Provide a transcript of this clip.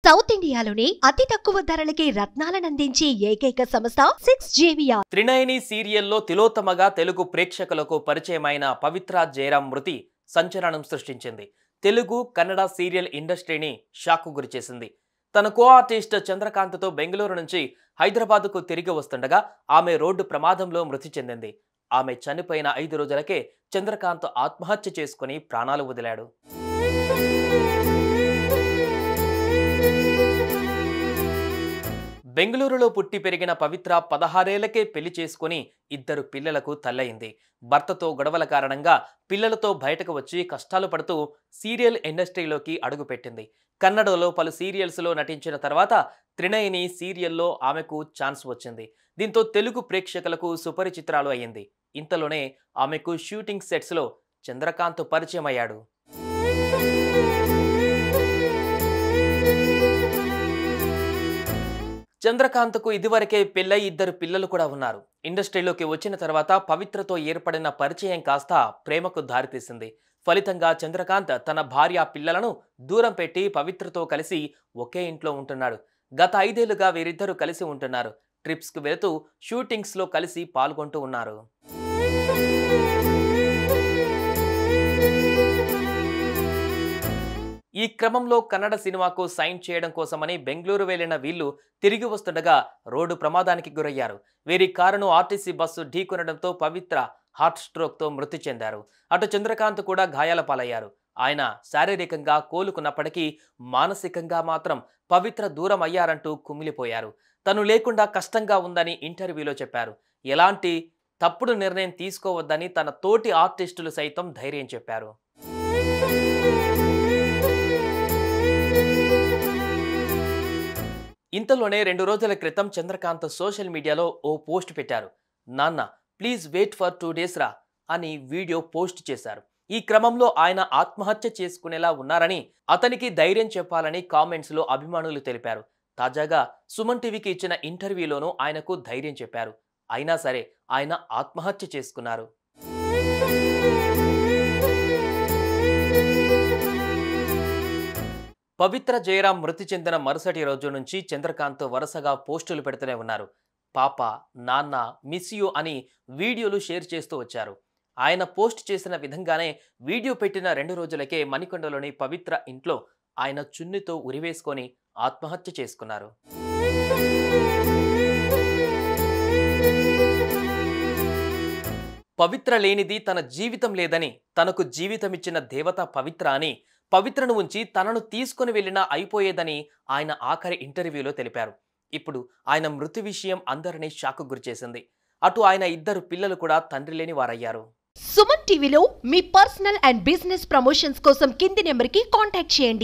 South ఇండియాలోనే అతి తక్కువ ధరలకి రత్నాలనందించే ఏకైక సంస్థ 6JVR. త్రినయని సీరియల్లో తిలోత్తమగా తెలుగు ప్రేక్షకులకు పరిచయమైన పవిత్ర జయరాం మృతి సంచలనం సృష్టించింది. తెలుగు కన్నడ సీరియల్ ఇండస్ట్రీని షాక్కు గురిచేసింది. తన కో ఆర్టిస్ట్ చంద్రకాంత్తో బెంగళూరు నుంచి హైదరాబాద్కు తిరిగి వస్తుండగా ఆమె రోడ్డు ప్రమాదంలో మృతి చెందింది. ఆమె చనిపోయిన 5 రోజులకే చంద్రకాంత్ ఆత్మహత్య చేసుకుని ప్రాణాలు వదిలాడు. బెంగళూరులో పుట్టి పెరిగిన పవిత్ర 16 ఏళ్లకే పెళ్లి చేసుకుని 2 పిల్లలకు తల్లయింది. భర్తతో గొడవల కారణంగా పిల్లలతో బయటకు వచ్చి కష్టాలు పడుతూ సీరియల్ ఇండస్ట్రీలోకి అడుగుపెట్టింది. కన్నడలో పలు సీరియల్స్లో నటించిన తర్వాత త్రినయని సీరియల్లో ఆమెకు ఛాన్స్ వచ్చింది. దీంతో తెలుగు ప్రేక్షకులకు సుపరిచితురాలు అయ్యింది. ఇంతలోనే ఆమెకు షూటింగ్ సెట్స్లో చంద్రకాంత్ పరిచయం అయ్యాడు. చంద్రకాంత్కు ఇదివరకే పెళ్లై 2 పిల్లలు కూడా ఉన్నారు. ఇండస్ట్రీలోకి వచ్చిన తర్వాత పవిత్రతో ఏర్పడిన పరిచయం కాస్త ప్రేమకు దారితీసింది. ఫలితంగా చంద్రకాంత్ తన భార్య పిల్లలను దూరం పెట్టి పవిత్రతో కలిసి ఒకే ఇంట్లో ఉంటున్నాడు. గత 5 ఏళ్లుగా వీరిద్దరూ కలిసి ఉంటున్నారు. ట్రిప్స్కు వెళుతూ షూటింగ్స్లో కలిసి పాల్గొంటూ ఉన్నారు. ఈ క్రమంలో కన్నడ సినిమాకు సైన్ చేయడం కోసమని బెంగళూరు వెళ్లిన వీళ్లు తిరిగి వస్తుండగా రోడ్డు ప్రమాదానికి గురయ్యారు. వీరి కారును ఆర్టీసీ బస్సు ఢీకొనడంతో పవిత్ర హార్ట్ స్ట్రోక్తో మృతి చెందారు. అటు చంద్రకాంత్ కూడా గాయాల పాలయ్యారు. ఆయన శారీరకంగా కోలుకున్నప్పటికీ మానసికంగా మాత్రం పవిత్ర దూరం అయ్యారంటూ కుమిలిపోయారు. తను లేకుండా కష్టంగా ఉందని ఇంటర్వ్యూలో చెప్పారు. ఎలాంటి తప్పుడు నిర్ణయం తీసుకోవద్దని తన తోటి ఆర్టిస్టులు సైతం ధైర్యం చెప్పారు. ఇంతలోనే 2 రోజుల క్రితం చంద్రకాంత్ సోషల్ మీడియాలో ఓ పోస్ట్ పెట్టారు. నాన్న ప్లీజ్ వెయిట్ ఫర్ 2 days రా అని వీడియో పోస్ట్ చేశారు. ఈ క్రమంలో ఆయన ఆత్మహత్య చేసుకునేలా ఉన్నారని, అతనికి ధైర్యం చెప్పాలని కామెంట్స్లో అభిమానులు తెలిపారు. తాజాగా సుమన్ టీవీకి ఇచ్చిన ఇంటర్వ్యూలోనూ ఆయనకు ధైర్యం చెప్పారు. అయినా సరే ఆయన ఆత్మహత్య చేసుకున్నారు. పవిత్ర జయరాం మృతి చెందిన మరుసటి రోజు నుంచి చంద్రకాంత్ వరుసగా పోస్టులు పెడుతూనే ఉన్నారు. పాప, నాన్న, మిస్ యూ అని వీడియోలు షేర్ చేస్తూ వచ్చారు. ఆయన పోస్ట్ చేసిన విధంగానే వీడియో పెట్టిన 2 రోజులకే మణికొండలోని పవిత్ర ఇంట్లో ఆయన చున్నితో ఉరివేసుకొని ఆత్మహత్య చేసుకున్నారు. పవిత్ర లేనిది తన జీవితం లేదని, తనకు జీవితమిచ్చిన దేవత పవిత్ర అని, పవిత్రను ఉంచి తనను తీసుకుని వెళ్ళినా అయిపోయేదని ఆయన ఆఖరి ఇంటర్వ్యూలో తెలిపారు. ఇప్పుడు ఆయన మృతి విషయం అందరినీ షాక్ గురిచేసింది. అటు ఆయన 2 పిల్లలు కూడా తండ్రి లేని వారయ్యారు. సుమన్ టీవీలో మీ పర్సనల్ అండ్ బిజినెస్ ప్రమోషన్స్ కోసం కింది నెంబర్కి కాంటాక్ట్ చేయండి.